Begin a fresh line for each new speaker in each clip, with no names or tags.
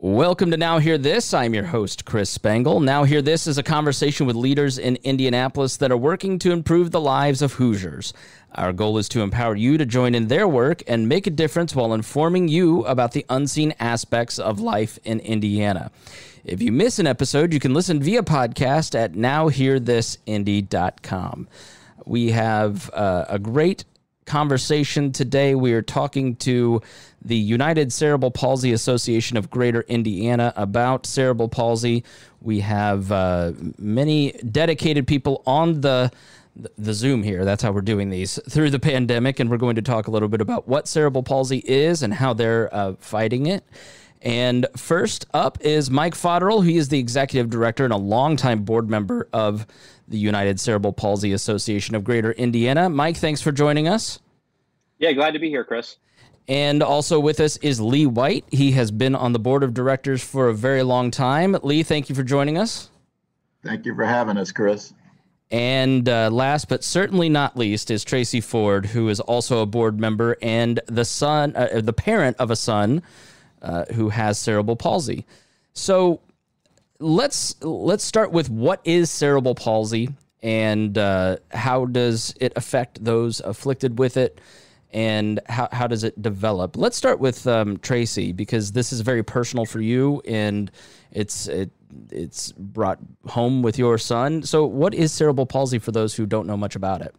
Welcome to Now Hear This. I'm your host, Chris Spangle. Now Hear This is a conversation with leaders in Indianapolis that are working to improve the lives of Hoosiers. Our goal is to empower you to join in their work and make a difference while informing you about the unseen aspects of life in Indiana. If you miss an episode, you can listen via podcast at nowhearthisindy.com. We have a great conversation today. We are talking to the United Cerebral Palsy Association of Greater Indiana about cerebral palsy. We have many dedicated people on the Zoom here. That's how we're doing these through the pandemic, and we're going to talk a little bit about what cerebral palsy is and how they're fighting it. And first up is Mike Fodderl. He is the executive director and a longtime board member of the United Cerebral Palsy Association of Greater Indiana. Mike, thanks for joining us.
Yeah, glad to be here, Chris.
And also with us is Lee White. He has been on the board of directors for a very long time. Lee, thank you for joining us.
Thank you for having us, Chris.
And last but certainly not least is Tracy Ford, who is also a board member and the parent of a son who has cerebral palsy. So let's start with what is cerebral palsy and how does it affect those afflicted with it, and how does it develop? Let's start with Tracy, because this is very personal for you, and it's brought home with your son. So what is cerebral palsy for those who don't know much about it?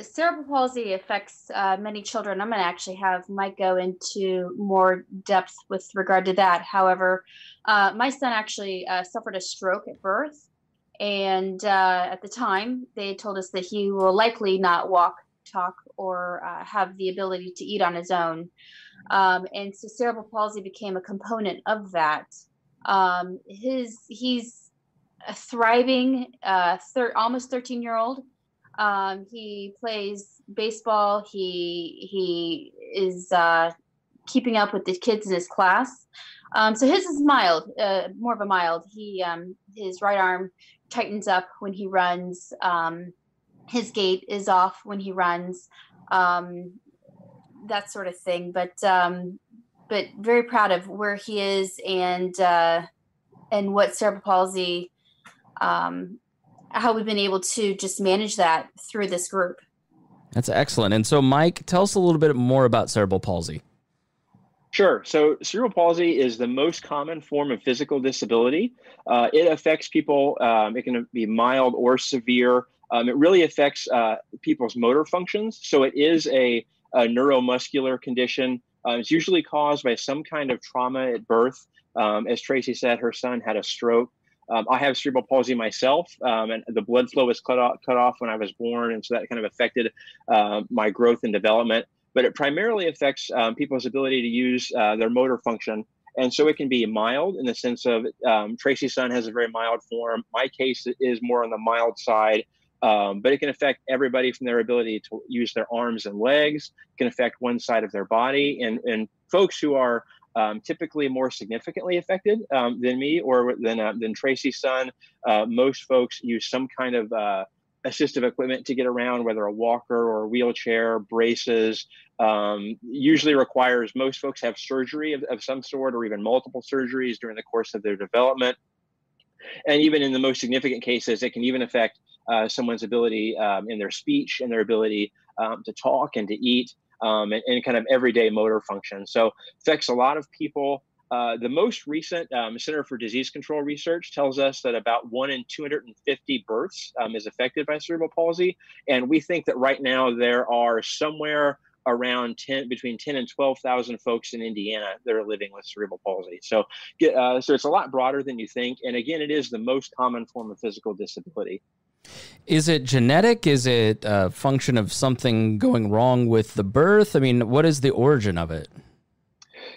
Cerebral palsy affects many children. I'm going to actually have Mike go into more depth with regard to that. However, my son actually suffered a stroke at birth. And at the time, they told us that he will likely not walk, talk, or have the ability to eat on his own. And so cerebral palsy became a component of that. He's a thriving, almost 13-year-old. He plays baseball. He is keeping up with the kids in his class. So his is mild, more of a mild. His right arm tightens up when he runs. His gait is off when he runs, that sort of thing. But very proud of where he is and what cerebral palsy, how we've been able to just manage that through this group.
That's excellent. And so, Mike, tell us a little bit more about cerebral palsy.
Sure. So cerebral palsy is the most common form of physical disability. It affects people. It can be mild or severe. It really affects people's motor functions. So it is a neuromuscular condition. It's usually caused by some kind of trauma at birth. As Tracy said, her son had a stroke. I have cerebral palsy myself, and the blood flow was cut off when I was born, and so that kind of affected my growth and development. But it primarily affects people's ability to use their motor function. And so it can be mild in the sense of Tracy's son has a very mild form. My case is more on the mild side, but it can affect everybody from their ability to use their arms and legs. It can affect one side of their body. And folks who are typically more significantly affected than me or than Tracy's son, most folks use some kind of assistive equipment to get around, whether a walker or a wheelchair, braces. Usually requires, most folks have surgery of some sort or even multiple surgeries during the course of their development. And even in the most significant cases, it can even affect someone's ability in their speech and their ability to talk and to eat and kind of everyday motor function. So affects a lot of people. The most recent Center for Disease Control research tells us that about 1 in 250 births is affected by cerebral palsy. And we think that right now there are somewhere around between 10 and 12,000 folks in Indiana that are living with cerebral palsy. So it's a lot broader than you think. And again, it is the most common form of physical disability.
Is it genetic? Is it a function of something going wrong with the birth? I mean, what is the origin of it?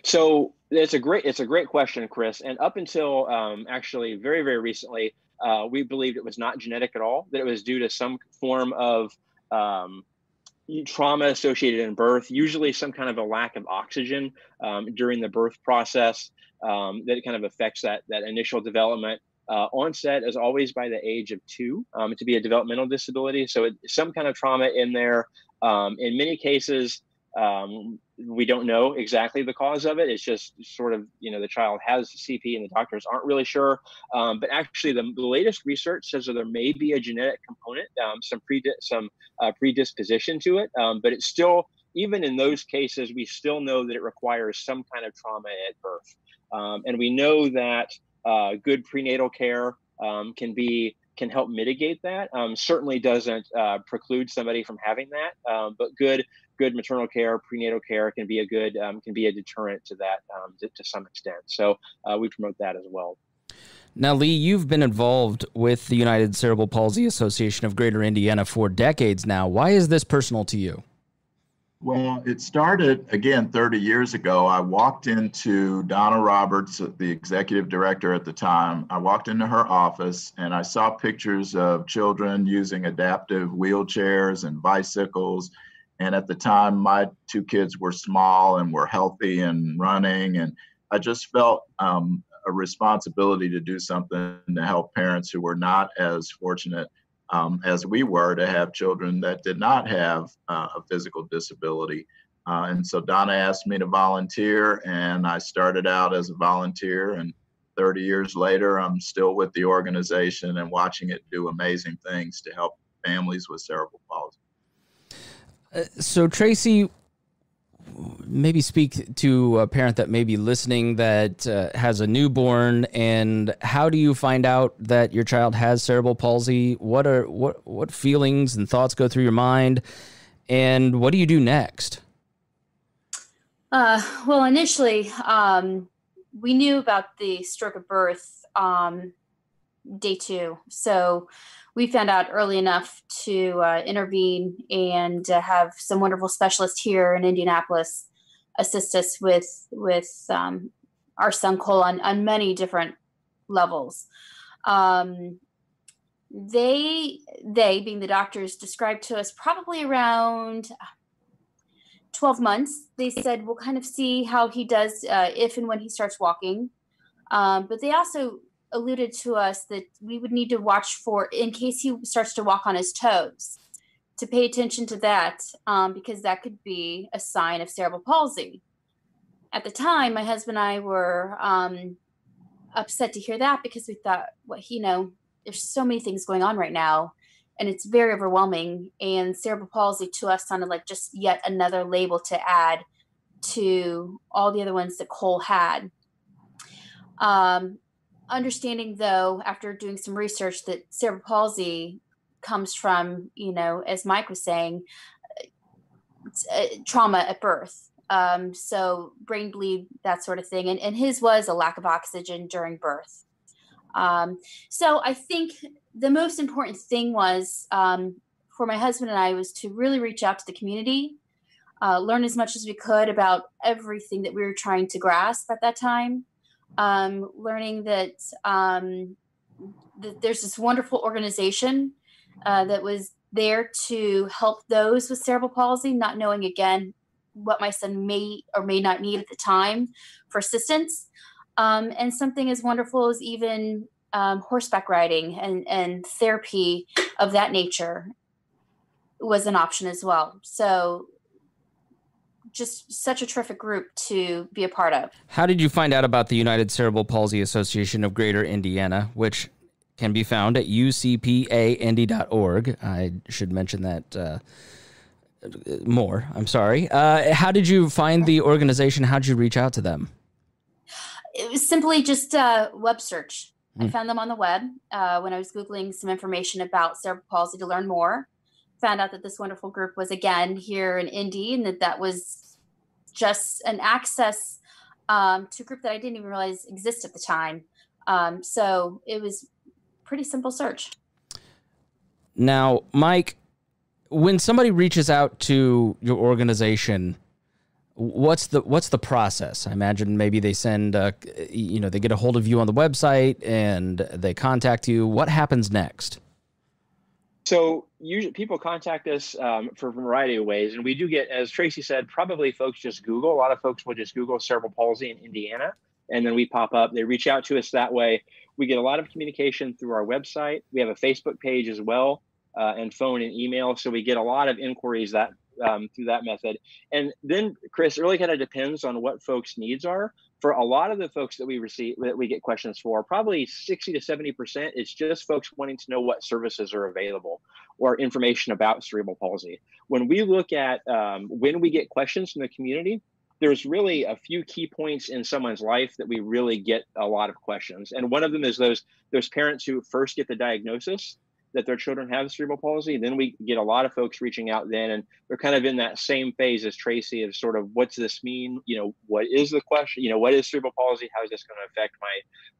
So it's a great question, Chris. And up until actually very, very recently, we believed it was not genetic at all, that it was due to some form of trauma associated in birth, usually some kind of a lack of oxygen during the birth process that kind of affects that initial development. Onset is always by the age of 2 to be a developmental disability. So some kind of trauma in there. In many cases, We don't know exactly the cause of it. It's just sort of, the child has CP and the doctors aren't really sure. But actually, the latest research says that there may be a genetic component, some predisposition to it. But it's still, even in those cases, we still know that it requires some kind of trauma at birth. And we know that good prenatal care can help mitigate that. Certainly doesn't preclude somebody from having that, but good maternal care, prenatal care can be a deterrent to that to some extent. So we promote that as well.
Now, Lee, you've been involved with the United Cerebral Palsy Association of Greater Indiana for decades now. Why is this personal to you?
Well, it started, again, 30 years ago. I walked into Donna Roberts, the executive director at the time. I walked into her office and I saw pictures of children using adaptive wheelchairs and bicycles. And at the time, my two kids were small and were healthy and running. And I just felt a responsibility to do something to help parents who were not as fortunate as we were to have children that did not have a physical disability. And so Donna asked me to volunteer, and I started out as a volunteer. And 30 years later, I'm still with the organization and watching it do amazing things to help families with cerebral palsy.
So Tracy, maybe speak to a parent that may be listening that has a newborn, and how do you find out that your child has cerebral palsy? What feelings and thoughts go through your mind, and what do you do next?
Well, initially, we knew about the stroke at birth day 2, so we found out early enough to intervene and have some wonderful specialists here in Indianapolis assist us with our son Cole on many different levels. They being the doctors described to us probably around 12 months. They said we'll kind of see how he does if and when he starts walking. But they also alluded to us that we would need to watch for, in case he starts to walk on his toes, to pay attention to that, because that could be a sign of cerebral palsy. At the time, my husband and I were upset to hear that, because we thought, there's so many things going on right now, and it's very overwhelming. And cerebral palsy to us sounded like just yet another label to add to all the other ones that Cole had. Understanding, though, after doing some research, that cerebral palsy comes from, as Mike was saying, trauma at birth. So brain bleed, that sort of thing. And his was a lack of oxygen during birth. So I think the most important thing was, for my husband and I, was to really reach out to the community, learn as much as we could about everything that we were trying to grasp at that time. Learning that there's this wonderful organization that was there to help those with cerebral palsy, not knowing, again, what my son may or may not need at the time for assistance. And something as wonderful as even horseback riding and therapy of that nature was an option as well. So just such a terrific group to be a part of.
How did you find out about the United Cerebral Palsy Association of Greater Indiana, which can be found at ucpaindy.org? I should mention that more. I'm sorry. How did you find the organization? How did you reach out to them?
It was simply just a web search. I found them on the web when I was Googling some information about cerebral palsy to learn more. Found out that this wonderful group was, again, here in Indy, and that was just an access to a group that I didn't even realize existed at the time. So it was a pretty simple search.
Now, Mike, when somebody reaches out to your organization, what's the process? I imagine maybe they send, they get a hold of you on the website and they contact you. What happens next?
So usually people contact us for a variety of ways. And we do get, as Tracy said, probably folks just Google. A lot of folks will just Google cerebral palsy in Indiana, and then we pop up. They reach out to us that way. We get a lot of communication through our website. We have a Facebook page as well, and phone and email. So we get a lot of inquiries that through that method. And then, Chris, it really kind of depends on what folks' needs are. For a lot of the folks that we get questions for, probably 60 to 70% is just folks wanting to know what services are available or information about cerebral palsy. When we look at when we get questions from the community, there's really a few key points in someone's life that we really get a lot of questions. And one of them is those parents who first get the diagnosis that their children have cerebral palsy. Then we get a lot of folks reaching out then, and they're kind of in that same phase as Tracy of sort of, what's this mean? You know, what is the question? You know, what is cerebral palsy? How is this going to affect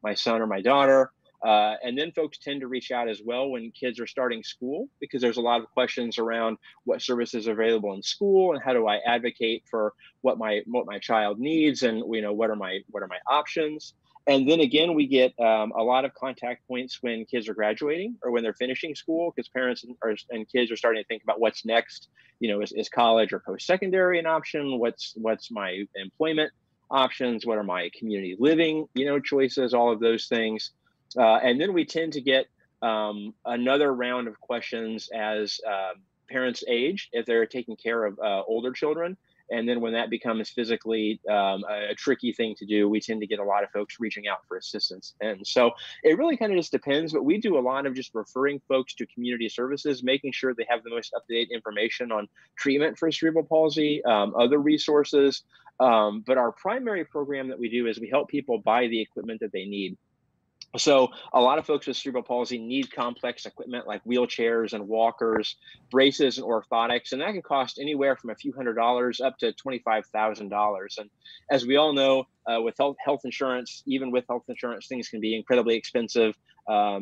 my son or my daughter? And then folks tend to reach out as well when kids are starting school, because there's a lot of questions around what services are available in school and how do I advocate for what my child needs, and you know, what are my options. And then again, we get a lot of contact points when kids are graduating or when they're finishing school, because parents and kids are starting to think about what's next. You know, is college or post-secondary an option? What's my employment options? What are my community living, you know, choices? All of those things. And then we tend to get another round of questions as parents age, if they're taking care of older children. And then when that becomes physically a tricky thing to do, we tend to get a lot of folks reaching out for assistance. And so it really kind of just depends, but we do a lot of just referring folks to community services, making sure they have the most up-to-date information on treatment for cerebral palsy, other resources. But our primary program that we do is we help people buy the equipment that they need. So a lot of folks with cerebral palsy need complex equipment like wheelchairs and walkers, braces and orthotics, and that can cost anywhere from a few $100s up to $25,000. And as we all know, with health insurance, even with health insurance, things can be incredibly expensive.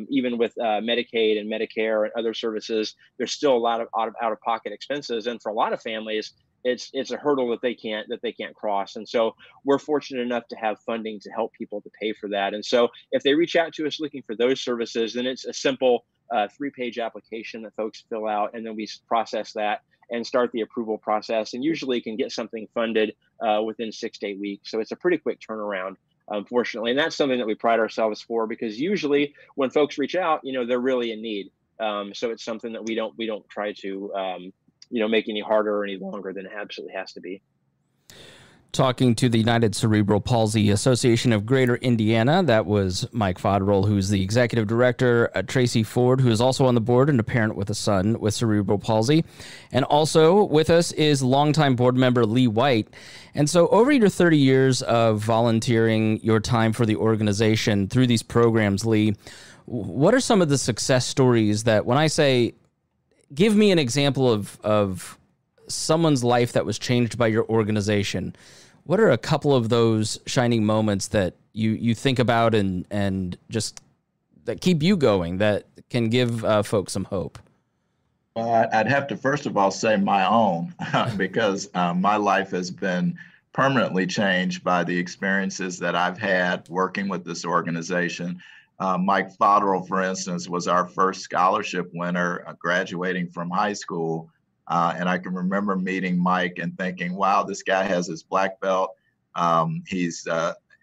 Even with Medicaid and Medicare and other services, there's still a lot of out-of-pocket expenses. And for a lot of families, it's a hurdle that they can't cross. And so we're fortunate enough to have funding to help people to pay for that. And so if they reach out to us looking for those services, then it's a simple 3-page application that folks fill out, and then we process that and start the approval process, and usually can get something funded within 6 to 8 weeks. So it's a pretty quick turnaround, unfortunately. And that's something that we pride ourselves for, because usually when folks reach out, you know, they're really in need. So it's something that we don't try to make any harder or any longer than it absolutely has to be.
Talking to the United Cerebral Palsy Association of Greater Indiana, that was Mike Fodderl, who's the executive director, Tracy Ford, who is also on the board and a parent with a son with cerebral palsy. And also with us is longtime board member Lee White. And so over your 30 years of volunteering your time for the organization through these programs, Lee, what are some of the success stories that, when I say, give me an example of someone's life that was changed by your organization, what are a couple of those shining moments that you think about and just that keep you going, that can give folks some hope?
Well, I'd have to first of all say my own, because my life has been permanently changed by the experiences that I've had working with this organization. Mike Fodderl, for instance, was our first scholarship winner graduating from high school. And I can remember meeting Mike and thinking, wow, this guy has his black belt. He's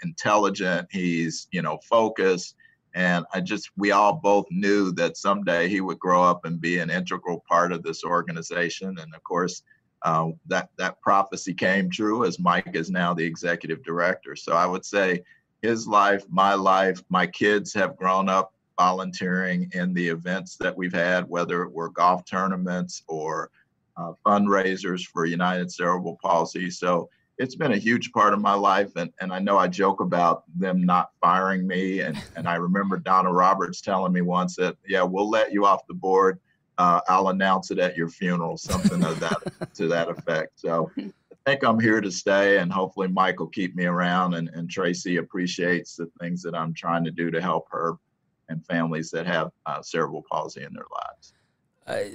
intelligent. He's, focused. And we all both knew that someday he would grow up and be an integral part of this organization. And of course, that prophecy came true, as Mike is now the executive director. So I would say his life, my kids have grown up volunteering in the events that we've had, whether it were golf tournaments or fundraisers for United Cerebral Palsy. So it's been a huge part of my life. And I know I joke about them not firing me. And I remember Donna Roberts telling me once that, yeah, we'll let you off the board. I'll announce it at your funeral, something of that to that effect. So I think I'm here to stay, and hopefully Mike will keep me around, and Tracy appreciates the things that I'm trying to do to help her and families that have cerebral palsy in their lives.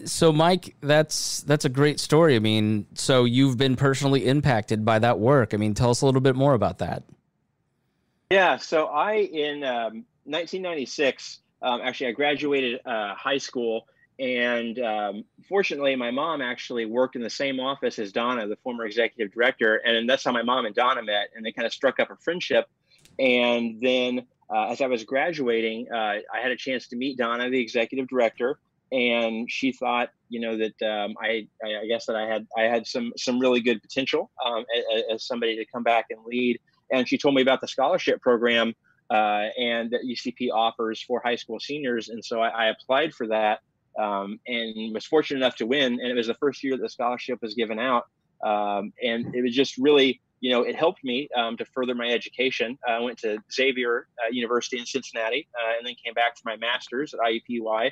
So Mike, that's a great story. I mean, so you've been personally impacted by that work. I mean, tell us a little bit more about that.
Yeah, so in 1996, actually I graduated high school. And fortunately, my mom actually worked in the same office as Donna, the former executive director. And that's how my mom and Donna met. And they kind of struck up a friendship. And then as I was graduating, I had a chance to meet Donna, the executive director. and she thought, that I guess that I had some really good potential as somebody to come back and lead. And she told me about the scholarship program and that UCP offers for high school seniors. And so I applied for that and was fortunate enough to win. And it was the first year that the scholarship was given out. And it was just really, it helped me to further my education. I went to Xavier University in Cincinnati and then came back for my master's at IUPUI.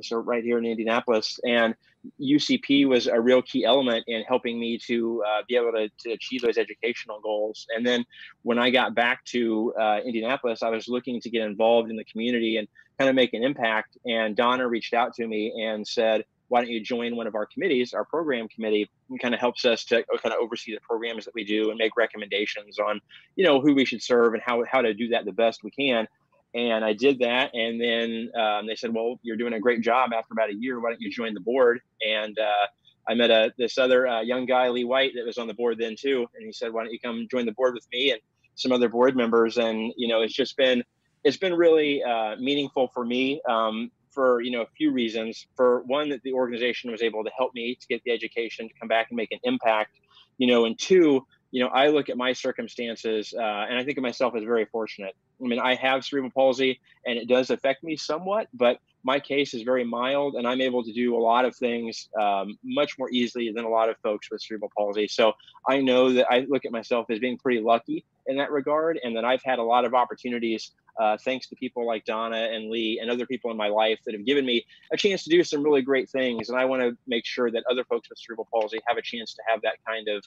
So right here in Indianapolis, and UCP was a real key element in helping me to be able to achieve those educational goals. And then when I got back to Indianapolis, I was looking to get involved in the community and kind of make an impact. And Donna reached out to me and said, why don't you join one of our committees, our program committee, and kind of helps us to kind of oversee the programs that we do and make recommendations on, who we should serve and how to do that the best we can. And I did that. And then they said, well, you're doing a great job after about a year. Why don't you join the board? And I met this other young guy, Lee White, that was on the board then too. And he said, why don't you come join the board with me and some other board members? And, it's been really meaningful for me for, a few reasons. For one, that the organization was able to help me to get the education to come back and make an impact, and two, I look at my circumstances and I think of myself as very fortunate. I mean, I have cerebral palsy and it does affect me somewhat, but my case is very mild and I'm able to do a lot of things much more easily than a lot of folks with cerebral palsy. So I know that I look at myself as being pretty lucky in that regard, and that I've had a lot of opportunities thanks to people like Donna and Lee and other people in my life that have given me a chance to do some really great things. And I want to make sure that other folks with cerebral palsy have a chance to have that kind of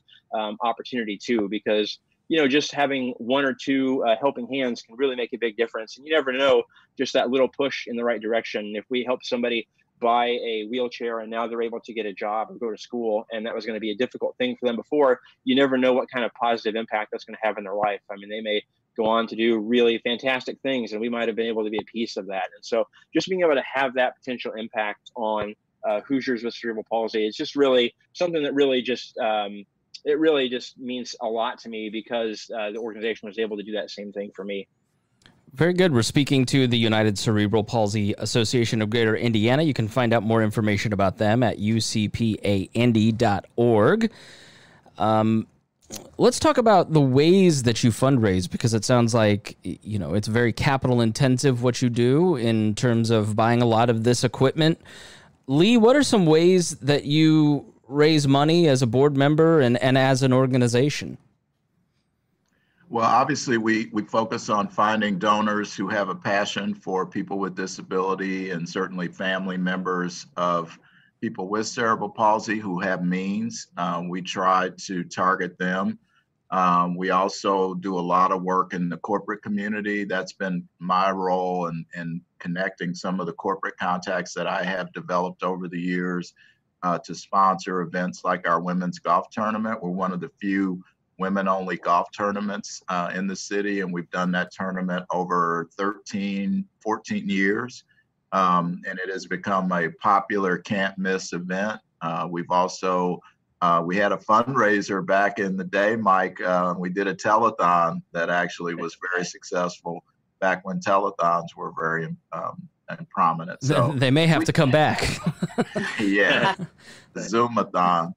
opportunity too, because just having one or two helping hands can really make a big difference. And you never know, just that little push in the right direction. If we help somebody buy a wheelchair and now they're able to get a job or go to school, and that was going to be a difficult thing for them before, you never know what kind of positive impact that's going to have in their life. I mean, they may go on to do really fantastic things, and we might have been able to be a piece of that. And so just being able to have that potential impact on Hoosiers with cerebral palsy, it's just really something that really just it really just means a lot to me, because the organization was able to do that same thing for me.
Very good. We're speaking to the United Cerebral Palsy Association of Greater Indiana. You can find out more information about them at ucpaindy.org. Let's talk about the ways that you fundraise, because it sounds like, it's very capital intensive what you do in terms of buying a lot of this equipment. Lee, what are some ways that you raise money as a board member and as an organization?
Well, obviously, we focus on finding donors who have a passion for people with disability, and certainly family members of people with cerebral palsy who have means. We try to target them. We also do a lot of work in the corporate community. That's been my role in connecting some of the corporate contacts that I have developed over the years to sponsor events like our women's golf tournament. We're one of the few women-only golf tournaments in the city, and we've done that tournament over 14 years, and it has become a popular can't-miss event. We've also, we had a fundraiser back in the day, Mike. We did a telethon that actually was very succthon back when telethons were very prominent. So
they may have to come back.
Yeah, Zoomathon.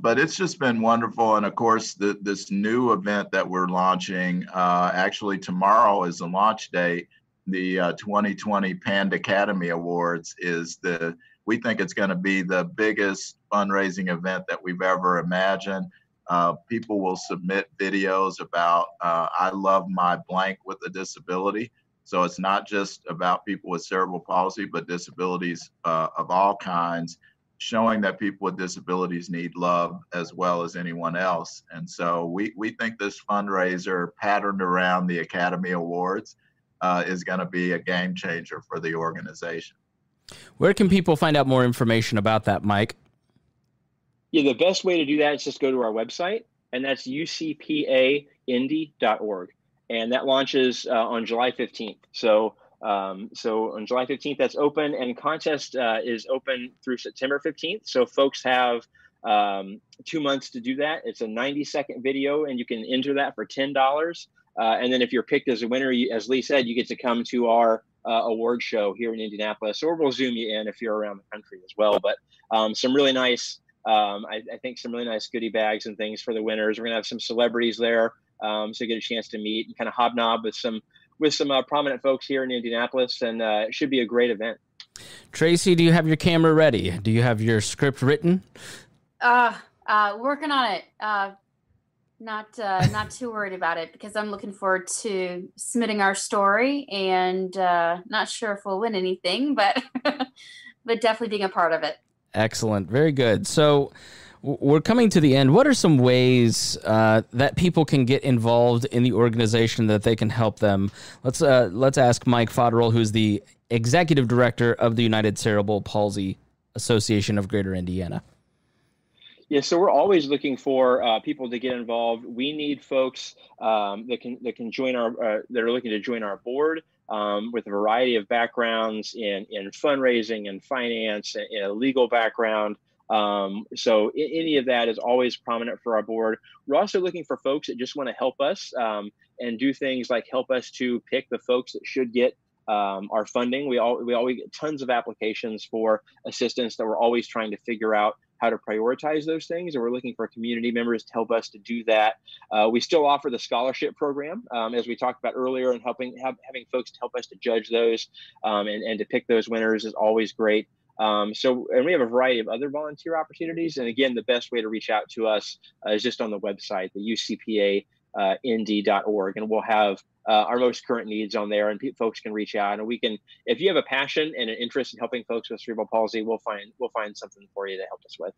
But it's just been wonderful. And of course, this new event that we're launching, actually tomorrow is the launch date. The 2020 Pand Academy Awards we think it's going to be the biggest fundraising event that we've ever imagined. People will submit videos about, I love my blank with a disability. So it's not just about people with cerebral palsy, but disabilities of all kinds, showing that people with disabilities need love as well as anyone else. And so we think this fundraiser patterned around the Academy Awards is going to be a game changer for the organization.
Where can people find out more information about that, Mike?
Yeah, the best way to do that is just go to our website, and that's ucpaindy.org. And that launches on July 15th. So on July 15th, that's open, and contest is open through September 15th. So folks have 2 months to do that. It's a 90-second video, and you can enter that for $10. And then if you're picked as a winner, as Lee said, you get to come to our award show here in Indianapolis, or we'll Zoom you in if you're around the country as well. But some really nice, I think some really nice goodie bags and things for the winners. We're going to have some celebrities there, so you get a chance to meet and kind of hobnob with some prominent folks here in Indianapolis, and it should be a great event.
Tracy, do you have your camera ready? Do you have your script written?
Working on it. Not too worried about it, because I'm looking forward to submitting our story, and not sure if we'll win anything, but but definitely being a part of it.
Excellent. Very good. So we're coming to the end. What are some ways that people can get involved in the organization, that they can help them? Let's ask Mike Fodderell, who's the executive director of the United Cerebral Palsy Association of Greater Indiana.
Yeah, so we're always looking for people to get involved. We need folks that can join that are looking to join our board with a variety of backgrounds in fundraising and finance, in a legal background. So any of that is always prominent for our board. We're also looking for folks that just want to help us and do things like help us to pick the folks that should get our funding. We always get tons of applications for assistance that we're always trying to figure out how to prioritize those things, and we're looking for community members to help us to do that. We still offer the scholarship program, as we talked about earlier, and having folks to help us to judge those and to pick those winners is always great. And we have a variety of other volunteer opportunities. And again, the best way to reach out to us is just on the website, the ucpaindy.org, and we'll have our most current needs on there, and folks can reach out, and we can, if you have a passion and an interest in helping folks with cerebral palsy, we'll find something for you to help us with.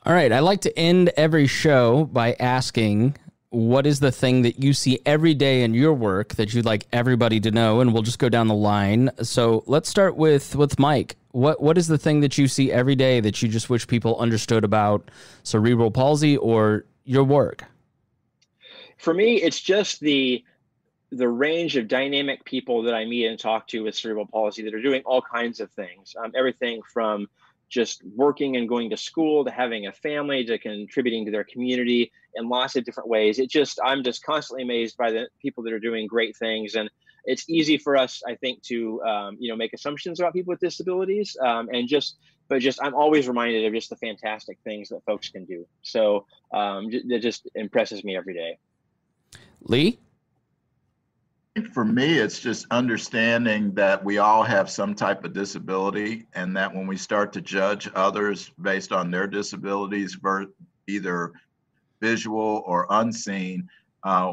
All right. I like to end every show by asking, what is the thing that you see every day in your work that you'd like everybody to know? And we'll just go down the line. So let's start with Mike. What is the thing that you see every day that you just wish people understood about cerebral palsy or your work?
For me, it's just the range of dynamic people that I meet and talk to with cerebral palsy that are doing all kinds of things. Everything from just working and going to school to having a family to contributing to their community in lots of different ways. I'm just constantly amazed by the people that are doing great things. And it's easy for us, I think, to make assumptions about people with disabilities, but I'm always reminded of just the fantastic things that folks can do. So it just impresses me every day.
Lee?
For me, it's just understanding that we all have some type of disability, and that when we start to judge others based on their disabilities, either visual or unseen,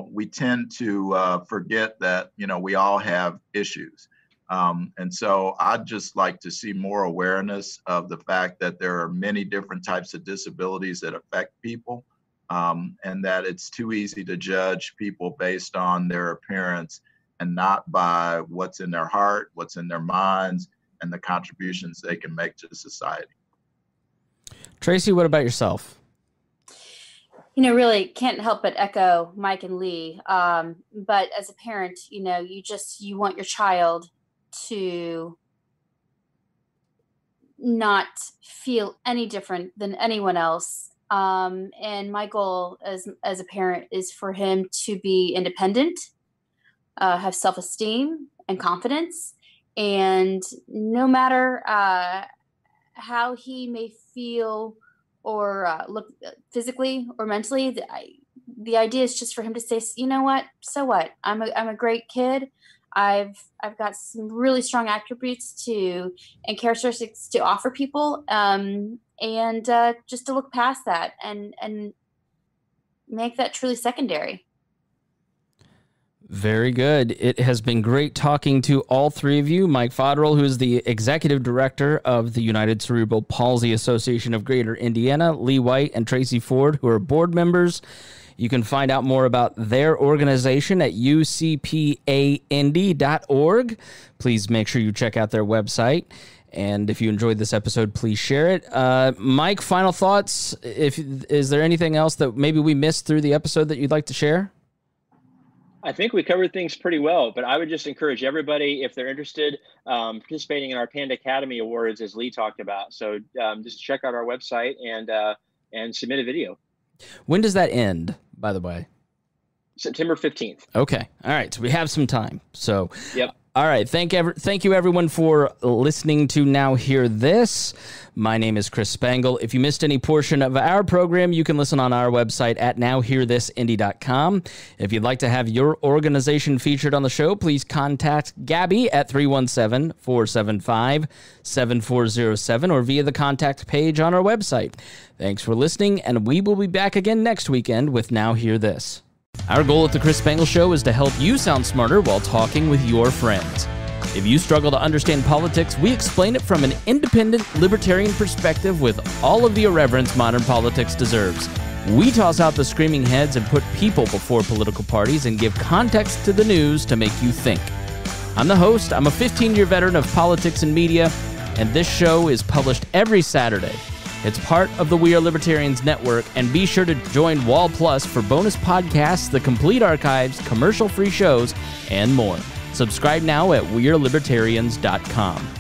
we tend to forget that, we all have issues. And so I'd just like to see more awareness of the fact that there are many different types of disabilities that affect people, and that it's too easy to judge people based on their appearance and not by what's in their heart, what's in their minds, and the contributions they can make to society.
Tracy, what about yourself?
Really can't help but echo Mike and Lee. But as a parent, you want your child to not feel any different than anyone else. And my goal as a parent is for him to be independent, have self-esteem and confidence, and no matter how he may feel or look physically or mentally, the idea is just for him to say, you know what, so what? I'm a great kid. I've got some really strong attributes and characteristics to offer people, and just to look past that and make that truly secondary.
Very good. It has been great talking to all three of you. Mike Fodderell, who is the executive director of the United Cerebral Palsy Association of Greater Indiana, Lee White and Tracy Ford, who are board members. You can find out more about their organization at ucpaindy.org. Please make sure you check out their website. And if you enjoyed this episode, please share it. Mike, final thoughts? Is there anything else that maybe we missed through the episode that you'd like to share?
I think we covered things pretty well, but I would just encourage everybody, if they're interested, participating in our Panda Academy Awards, as Lee talked about. So just check out our website and submit a video.
When does that end, by the way?
September 15th.
Okay. All right. So we have some time. So
yep.
All right. Thank you, everyone, for listening to Now Hear This. My name is Chris Spangle. If you missed any portion of our program, you can listen on our website at nowhearthisindy.com. If you'd like to have your organization featured on the show, please contact Gabby at 317-475-7407 or via the contact page on our website. Thanks for listening, and we will be back again next weekend with Now Hear This. Our goal at the Chris Spangle Show is to help you sound smarter while talking with your friends. If you struggle to understand politics, we explain it from an independent libertarian perspective with all of the irreverence modern politics deserves. We toss out the screaming heads and put people before political parties and give context to the news to make you think. I'm the host. I'm a 15-year veteran of politics and media, and this show is published every Saturday. It's part of the We Are Libertarians network, and be sure to join Wall Plus for bonus podcasts, the complete archives, commercial-free shows, and more. Subscribe now at wearelibertarians.com.